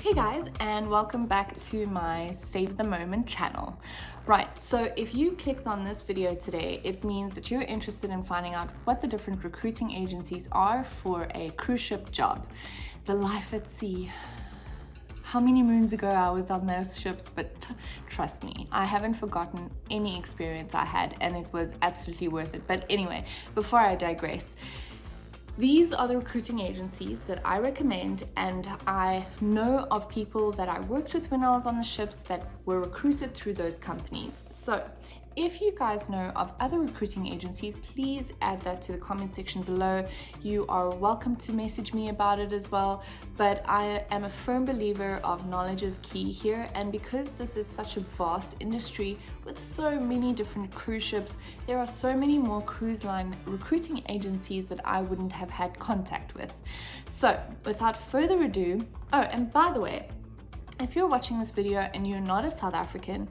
Hey guys, and welcome back to my Save the Moment channel. Right, so if you clicked on this video today, it means that you're interested in finding out what the different recruiting agencies are for a cruise ship job. The life at sea. How many moons ago I was on those ships, but trust me, I haven't forgotten any experience I had, and it was absolutely worth it. But anyway, before I digress, these are the recruiting agencies that I recommend, and I know of people that I worked with when I was on the ships that were recruited through those companies. So if you guys know of other recruiting agencies, please add that to the comment section below. You are welcome to message me about it as well, but I am a firm believer of knowledge is key here, and because this is such a vast industry with so many different cruise ships, there are so many more cruise line recruiting agencies that I wouldn't have had contact with. So without further ado, oh, and by the way, if you're watching this video and you're not a South African,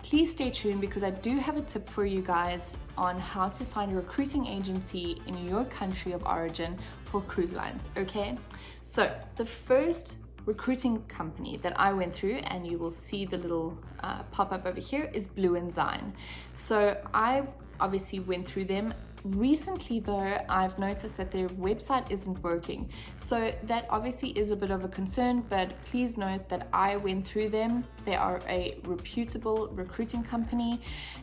please stay tuned because I do have a tip for you guys on how to find a recruiting agency in your country of origin for cruise lines, okay? So the first recruiting company that I went through, and you will see the little pop-up over here, is Blue and Zine. So I obviously went through them. Recently though, I've noticed that their website isn't working. So that obviously is a bit of a concern, but please note that I went through them. They are a reputable recruiting company,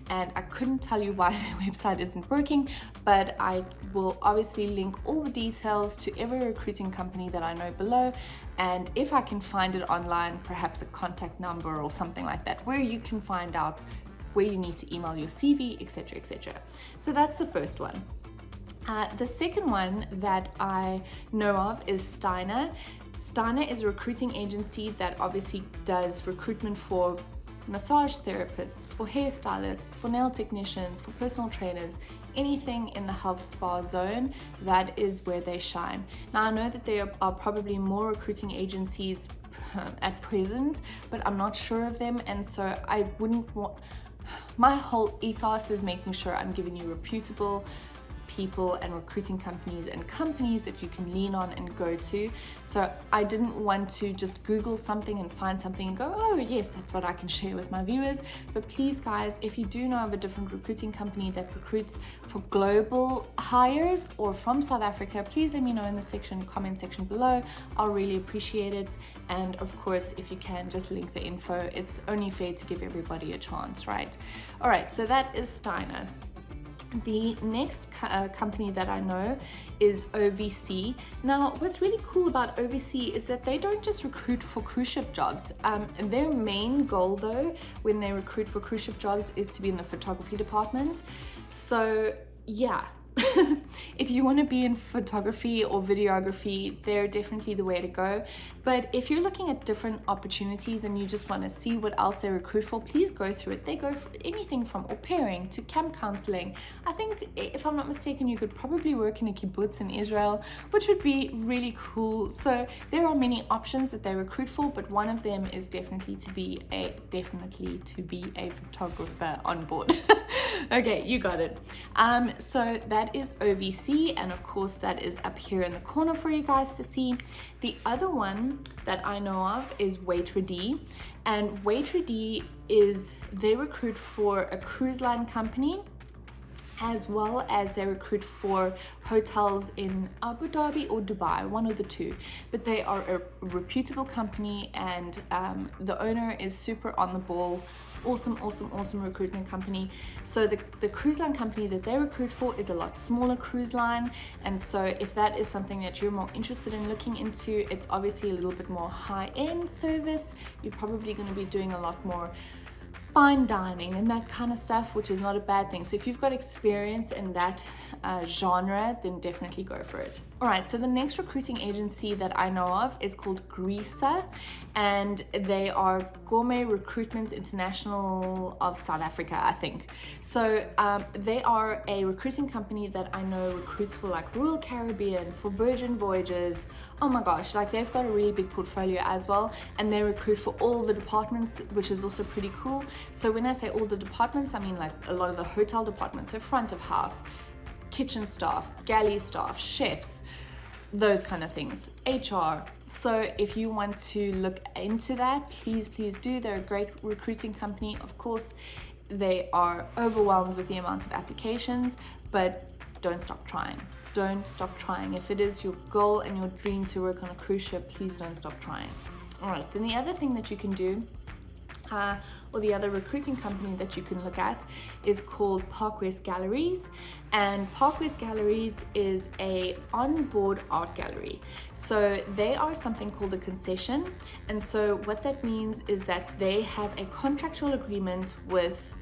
and I couldn't tell you why their website isn't working, but I will obviously link all the details to every recruiting company that I know below. And if I can find it online, perhaps a contact number or something like that, where you can find out where you need to email your CV, etc., etc. So that's the first one. The second one that I know of is Steiner. Steiner is a recruiting agency that obviously does recruitment for massage therapists, for hairstylists, for nail technicians, for personal trainers, anything in the health spa zone. That is where they shine. Now I know that there are probably more recruiting agencies at present, but I'm not sure of them, and so I wouldn't want. My whole ethos is making sure I'm giving you reputable people and recruiting companies and companies that you can lean on and go to. So I didn't want to just Google something and find something and go, oh yes, that's what I can share with my viewers. But please guys, if you do know of a different recruiting company that recruits for global hires or from South Africa, please let me know in the comment section below. I'll really appreciate it. And of course, if you can, just link the info. It's only fair to give everybody a chance, right? All right, so that is Steiner. The next company that I know is OVC. Now, what's really cool about OVC is that they don't just recruit for cruise ship jobs. Their main goal though, when they recruit for cruise ship jobs, is to be in the photography department. So yeah, if you want to be in photography or videography, they're definitely the way to go. But if you're looking at different opportunities and you just want to see what else they recruit for, please go through it. They go for anything from au pairing to camp counseling. I think, if I'm not mistaken, you could probably work in a kibbutz in Israel, which would be really cool. So there are many options that they recruit for, but one of them is definitely to be a photographer on board. Okay, you got it. So that is OVC, and of course that is up here in the corner for you guys to see. The other one that I know of is Waitredi, and Waitredi they recruit for a cruise line company, as well as they recruit for hotels in Abu Dhabi or Dubai, one of the two. But they are a reputable company, and the owner is super on the ball. Awesome recruitment company. So the cruise line company that they recruit for is a lot smaller cruise line, and so if that is something that you're more interested in looking into, it's obviously a little bit more high-end service. You're probably going to be doing a lot more fine dining and that kind of stuff, which is not a bad thing. So if you've got experience in that genre, then definitely go for it. All right, so the next recruiting agency that I know of is called Grisa, and they are Gourmet Recruitment International of South Africa, I think. So they are a recruiting company that I know recruits for like Royal Caribbean, for Virgin Voyages. Oh my gosh, like they've got a really big portfolio as well, and they recruit for all the departments, which is also pretty cool. So when I say all the departments, I mean like a lot of the hotel departments, so front of house, kitchen staff, galley staff, chefs, those kind of things, HR. So if you want to look into that, please do. They're a great recruiting company. Of course, they are overwhelmed with the amount of applications, but don't stop trying. Don't stop trying. If it is your goal and your dream to work on a cruise ship, please don't stop trying. All right, then the other thing that you can do, or the other recruiting company that you can look at, is called Park West Galleries. And Park West Galleries is a onboard art gallery. So they are something called a concession. And so what that means is that they have a contractual agreement with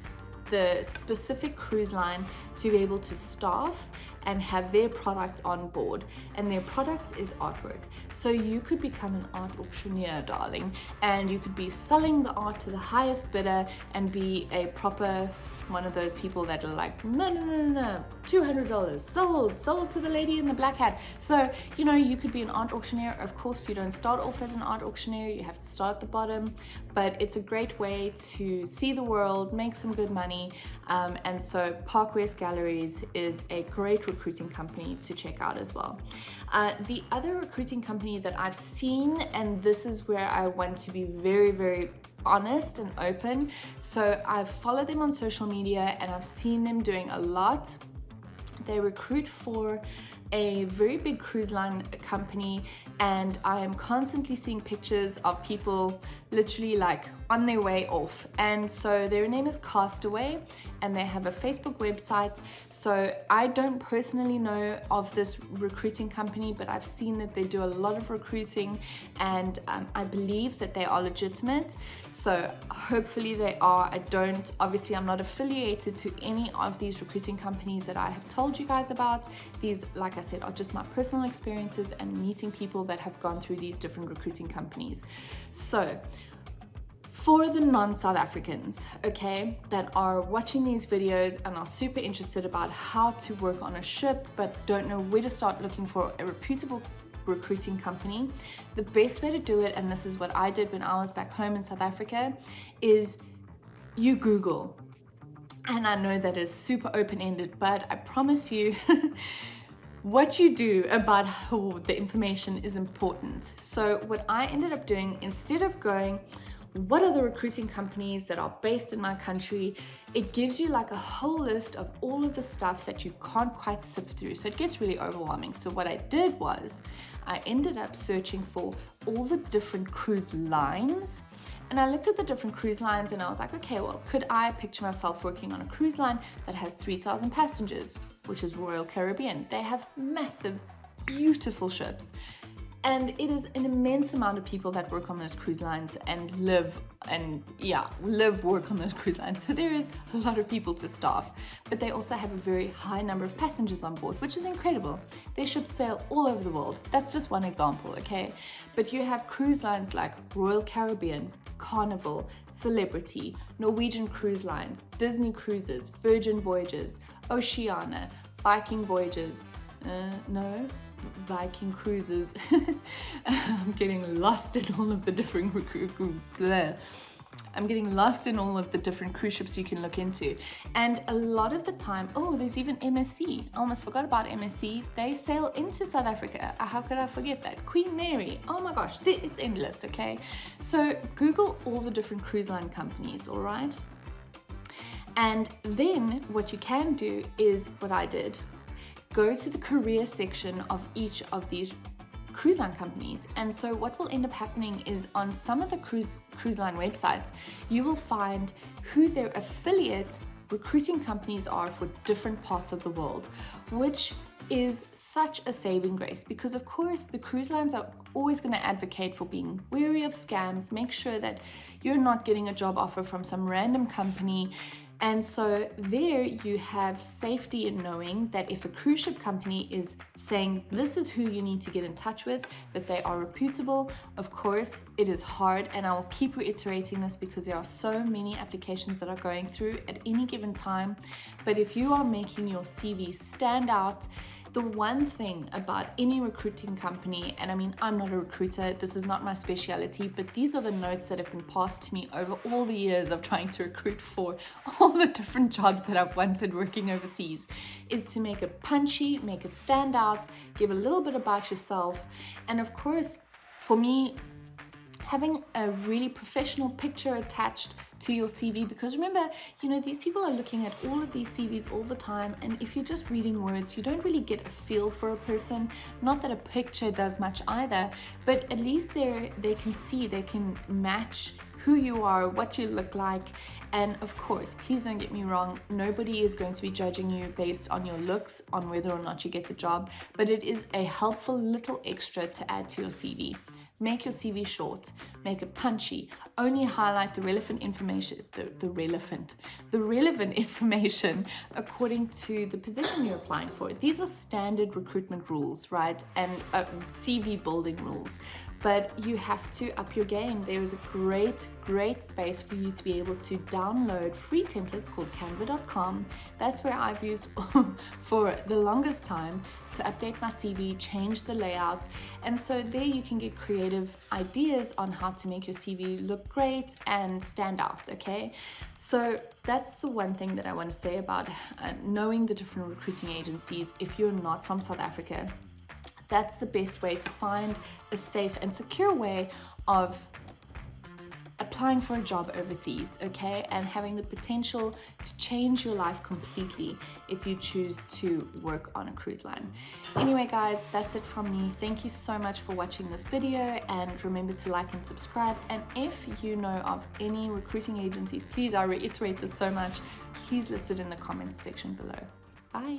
the specific cruise line to be able to staff and have their product on board, and their product is artwork. So you could become an art auctioneer, darling, and you could be selling the art to the highest bidder and be a proper one of those people that are like, no, $200 sold to the lady in the black hat. So, you know, you could be an art auctioneer. Of course, you don't start off as an art auctioneer, you have to start at the bottom, but it's a great way to see the world, make some good money. And so Park West Galleries is a great recruiting company to check out as well. The other recruiting company that I've seen, and this is where I want to be very, very honest and open. So I've followed them on social media and I've seen them doing a lot. They recruit for a very big cruise line company, and I am constantly seeing pictures of people literally like on their way off. And so their name is Castaway, and they have a Facebook website. So I don't personally know of this recruiting company, but I've seen that they do a lot of recruiting, and I believe that they are legitimate. So hopefully they are. Obviously I'm not affiliated to any of these recruiting companies that I have told you guys about. These, like I said, are just my personal experiences and meeting people that have gone through these different recruiting companies. So for the non-South Africans, okay, that are watching these videos and are super interested about how to work on a ship but don't know where to start looking for a reputable recruiting company, the best way to do it, and this is what I did when I was back home in South Africa, is you Google. And I know that is super open-ended, but I promise you what you do about how the information is important. So what I ended up doing, instead of going, what are the recruiting companies that are based in my country, it gives you like a whole list of all of the stuff that you can't quite sift through. So it gets really overwhelming. So what I did was I ended up searching for all the different cruise lines. And I looked at the different cruise lines and I was like, okay, well, could I picture myself working on a cruise line that has 3,000 passengers, which is Royal Caribbean. They have massive, beautiful ships. And it is an immense amount of people that work on those cruise lines and work on those cruise lines. So there is a lot of people to staff, but they also have a very high number of passengers on board, which is incredible. Their ships sail all over the world. That's just one example, okay? But you have cruise lines like Royal Caribbean, Carnival, Celebrity, Norwegian Cruise Lines, Disney Cruises, Virgin Voyages, Oceania, Viking Voyages, Viking Cruises. I'm getting lost in all of the different cruise ships you can look into. And a lot of the time, there's even MSC. I almost forgot about MSC. They sail into South Africa. How could I forget that? Queen Mary. Oh my gosh, it's endless, okay? So Google all the different cruise line companies, all right? And then what you can do is what I did. Go to the career section of each of these cruise line companies. And so what will end up happening is on some of the cruise line websites, you will find who their affiliate recruiting companies are for different parts of the world, which is such a saving grace, because of course the cruise lines are always going to advocate for being wary of scams. Make sure that you're not getting a job offer from some random company. And so there you have safety in knowing that if a cruise ship company is saying this is who you need to get in touch with, that they are reputable. Of course, it is hard, and I will keep reiterating this because there are so many applications that are going through at any given time. But if you are making your CV stand out, The one thing about any recruiting company, and I mean, I'm not a recruiter, this is not my specialty, but these are the notes that have been passed to me over all the years of trying to recruit for all the different jobs that I've wanted working overseas, is to make it punchy, make it stand out, give a little bit about yourself, and of course, for me, having a really professional picture attached to your CV, because remember, you know, these people are looking at all of these CVs all the time, and if you're just reading words, you don't really get a feel for a person. Not that a picture does much either, but at least they can see, they can match who you are, what you look like. And of course, please don't get me wrong, nobody is going to be judging you based on your looks, on whether or not you get the job, but it is a helpful little extra to add to your CV. Make your CV short, make it punchy, only highlight the relevant information, the relevant information according to the position you're applying for. These are standard recruitment rules, right? And CV building rules. But you have to up your game. There is a great space for you to be able to download free templates called canva.com. That's where I've used for the longest time to update my CV, change the layout. And so there you can get creative ideas on how to make your CV look great and stand out, okay? So that's the one thing that I want to say about knowing the different recruiting agencies if you're not from South Africa. That's the best way to find a safe and secure way of applying for a job overseas, okay? And having the potential to change your life completely if you choose to work on a cruise line. Anyway, guys, that's it from me. Thank you so much for watching this video, and remember to like and subscribe. And if you know of any recruiting agencies, please, I reiterate this so much, please list it in the comments section below. Bye.